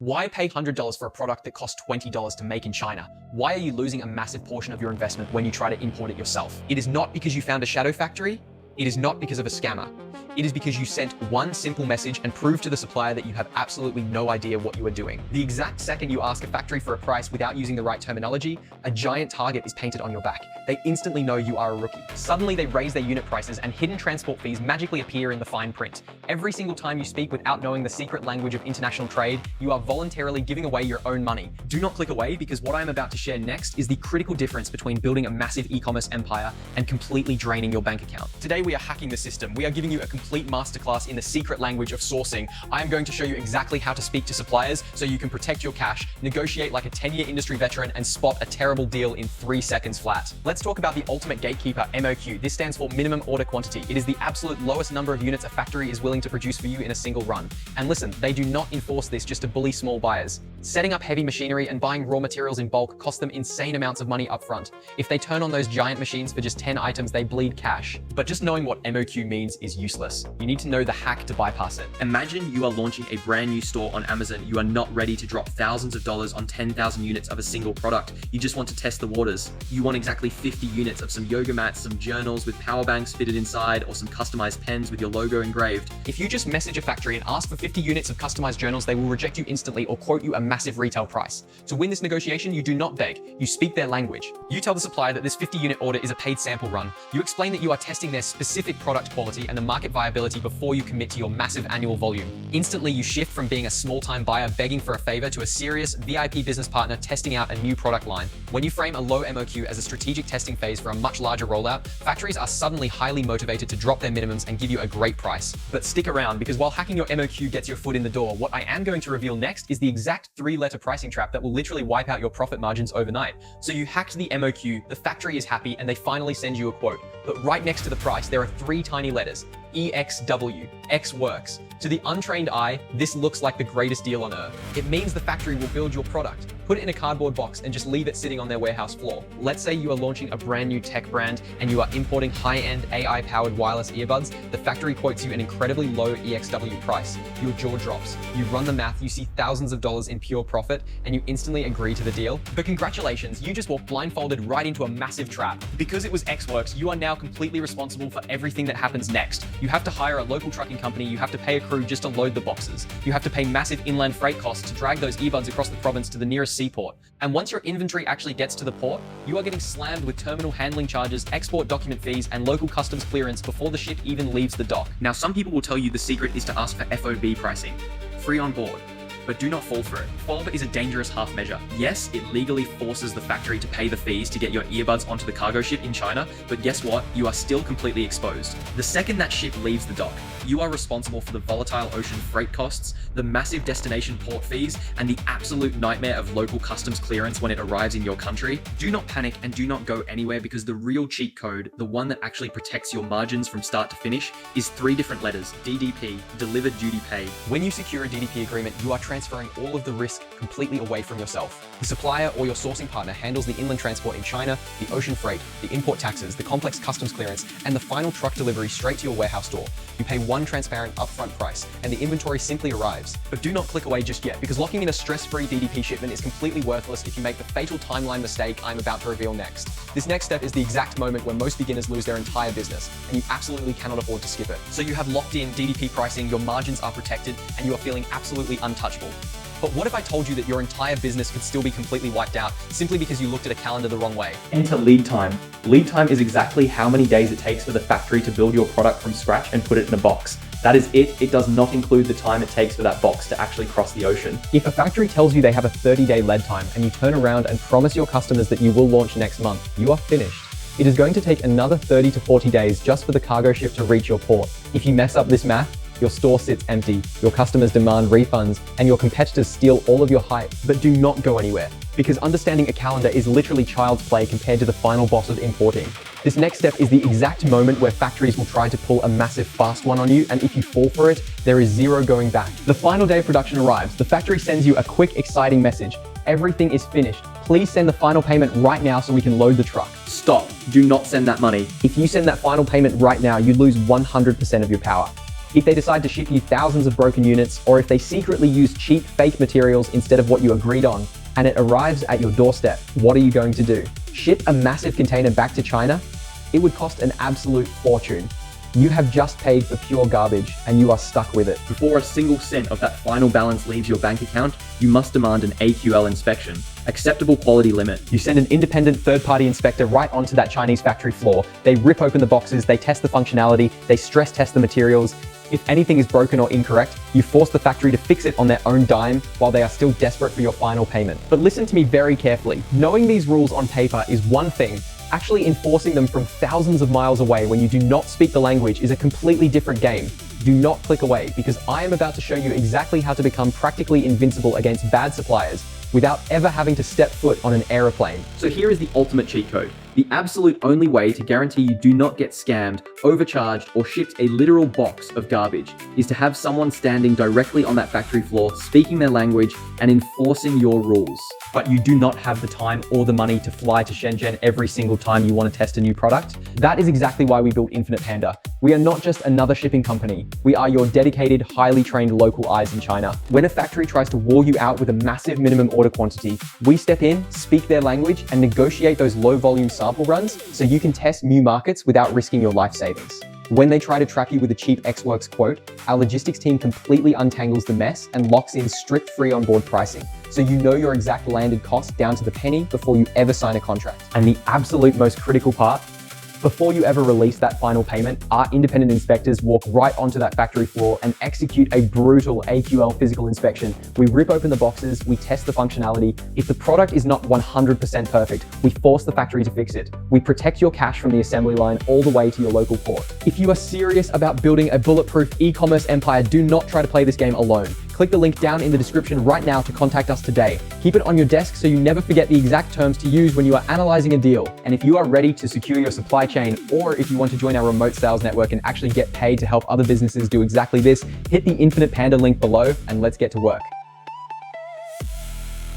Why pay $100 for a product that costs $20 to make in China? Why are you losing a massive portion of your investment when you try to import it yourself? It is not because you found a shadow factory. It is not because of a scammer. It is because you sent one simple message and proved to the supplier that you have absolutely no idea what you are doing. The exact second you ask a factory for a price without using the right terminology, a giant target is painted on your back. They instantly know you are a rookie. Suddenly they raise their unit prices and hidden transport fees magically appear in the fine print. Every single time you speak without knowing the secret language of international trade, you are voluntarily giving away your own money. Do not click away, because what I am about to share next is the critical difference between building a massive e-commerce empire and completely draining your bank account. Today we are hacking the system. We are giving you a complete masterclass in the secret language of sourcing. I am going to show you exactly how to speak to suppliers so you can protect your cash, negotiate like a 10-year industry veteran, and spot a terrible deal in 3 seconds flat. Let's talk about the ultimate gatekeeper, MOQ. This stands for Minimum Order Quantity. It is the absolute lowest number of units a factory is willing to produce for you in a single run. And listen, they do not enforce this just to bully small buyers. Setting up heavy machinery and buying raw materials in bulk cost them insane amounts of money upfront. If they turn on those giant machines for just 10 items, they bleed cash. But just knowing what MOQ means is useless. You need to know the hack to bypass it. Imagine you are launching a brand new store on Amazon. You are not ready to drop thousands of dollars on 10,000 units of a single product. You just want to test the waters. You want exactly 50 units of some yoga mats, some journals with power banks fitted inside, or some customized pens with your logo engraved. If you just message a factory and ask for 50 units of customized journals, they will reject you instantly or quote you a massive retail price. To win this negotiation, you do not beg, you speak their language. You tell the supplier that this 50 unit order is a paid sample run. You explain that you are testing their specific product quality and the market viability before you commit to your massive annual volume. Instantly, you shift from being a small-time buyer begging for a favor to a serious VIP business partner testing out a new product line. When you frame a low MOQ as a strategic testing phase for a much larger rollout, factories are suddenly highly motivated to drop their minimums and give you a great price. But stick around, because while hacking your MOQ gets your foot in the door, what I am going to reveal next is the exact 3-letter pricing trap that will literally wipe out your profit margins overnight. So you hacked the MOQ, the factory is happy, and they finally send you a quote. But right next to the price, there are 3 tiny letters: EXW, X works. To the untrained eye, this looks like the greatest deal on earth. It means the factory will build your product, put it in a cardboard box, and just leave it sitting on their warehouse floor. Let's say you are launching a brand new tech brand and you are importing high-end AI-powered wireless earbuds. The factory quotes you an incredibly low EXW price. Your jaw drops. You run the math, you see thousands of dollars in pure profit, and you instantly agree to the deal. But congratulations, you just walked blindfolded right into a massive trap. Because it was X works, you are now completely responsible for everything that happens next. You have to hire a local trucking company, you have to pay a crew just to load the boxes. You have to pay massive inland freight costs to drag those earbuds across the province to the nearest seaport. And once your inventory actually gets to the port, you are getting slammed with terminal handling charges, export document fees, and local customs clearance before the ship even leaves the dock. Now, some people will tell you the secret is to ask for FOB pricing, free on board. But do not fall for it. FOB is a dangerous half measure. Yes, it legally forces the factory to pay the fees to get your earbuds onto the cargo ship in China, but guess what? You are still completely exposed. The second that ship leaves the dock, you are responsible for the volatile ocean freight costs, the massive destination port fees, and the absolute nightmare of local customs clearance when it arrives in your country. Do not panic and do not go anywhere, because the real cheat code, the one that actually protects your margins from start to finish, is 3 different letters: DDP, delivered duty paid. When you secure a DDP agreement, you are transferring all of the risk completely away from yourself. The supplier or your sourcing partner handles the inland transport in China, the ocean freight, the import taxes, the complex customs clearance, and the final truck delivery straight to your warehouse door. You pay one transparent upfront price, and the inventory simply arrives. But do not click away just yet, because locking in a stress-free DDP shipment is completely worthless if you make the fatal timeline mistake I'm about to reveal next. This next step is the exact moment where most beginners lose their entire business, and you absolutely cannot afford to skip it. So you have locked in DDP pricing, your margins are protected, and you are feeling absolutely untouchable. But what if I told you that your entire business could still be completely wiped out simply because you looked at a calendar the wrong way? Enter lead time. Lead time is exactly how many days it takes for the factory to build your product from scratch and put it in a box. That is it. It does not include the time it takes for that box to actually cross the ocean. If a factory tells you they have a 30-day lead time and you turn around and promise your customers that you will launch next month, you are finished. It is going to take another 30 to 40 days just for the cargo ship to reach your port. If you mess up this math, your store sits empty, your customers demand refunds, and your competitors steal all of your hype. But do not go anywhere, because understanding a calendar is literally child's play compared to the final boss of importing. This next step is the exact moment where factories will try to pull a massive fast one on you, and if you fall for it, there is zero going back. The final day of production arrives. The factory sends you a quick, exciting message. Everything is finished. Please send the final payment right now so we can load the truck. Stop. Do not send that money. If you send that final payment right now, you lose 100% of your power. If they decide to ship you thousands of broken units, or if they secretly use cheap, fake materials instead of what you agreed on, and it arrives at your doorstep, what are you going to do? Ship a massive container back to China? It would cost an absolute fortune. You have just paid for pure garbage and you are stuck with it. Before a single cent of that final balance leaves your bank account, you must demand an AQL inspection, acceptable quality limit. You send an independent third-party inspector right onto that Chinese factory floor. They rip open the boxes, they test the functionality, they stress test the materials. If anything is broken or incorrect, you force the factory to fix it on their own dime while they are still desperate for your final payment. But listen to me very carefully. Knowing these rules on paper is one thing. Actually enforcing them from thousands of miles away when you do not speak the language is a completely different game. Do not click away, because I am about to show you exactly how to become practically invincible against bad suppliers without ever having to step foot on an aeroplane. So here is the ultimate cheat code. The absolute only way to guarantee you do not get scammed, overcharged, or shipped a literal box of garbage is to have someone standing directly on that factory floor, speaking their language and enforcing your rules. But you do not have the time or the money to fly to Shenzhen every single time you want to test a new product. That is exactly why we built Infinite Panda. We are not just another shipping company. We are your dedicated, highly trained local eyes in China. When a factory tries to wall you out with a massive minimum order quantity, we step in, speak their language, and negotiate those low volume sample runs so you can test new markets without risking your life savings. When they try to trap you with a cheap X-Works quote, our logistics team completely untangles the mess and locks in strict free onboard pricing, so you know your exact landed cost down to the penny before you ever sign a contract. And the absolute most critical part, before you ever release that final payment, our independent inspectors walk right onto that factory floor and execute a brutal AQL physical inspection. We rip open the boxes, we test the functionality. If the product is not 100% perfect, we force the factory to fix it. We protect your cash from the assembly line all the way to your local port. If you are serious about building a bulletproof e-commerce empire, do not try to play this game alone. Click the link down in the description right now to contact us today. Keep it on your desk so you never forget the exact terms to use when you are analyzing a deal. And if you are ready to secure your supply chain, or if you want to join our remote sales network and actually get paid to help other businesses do exactly this, hit the Infinite Panda link below and let's get to work.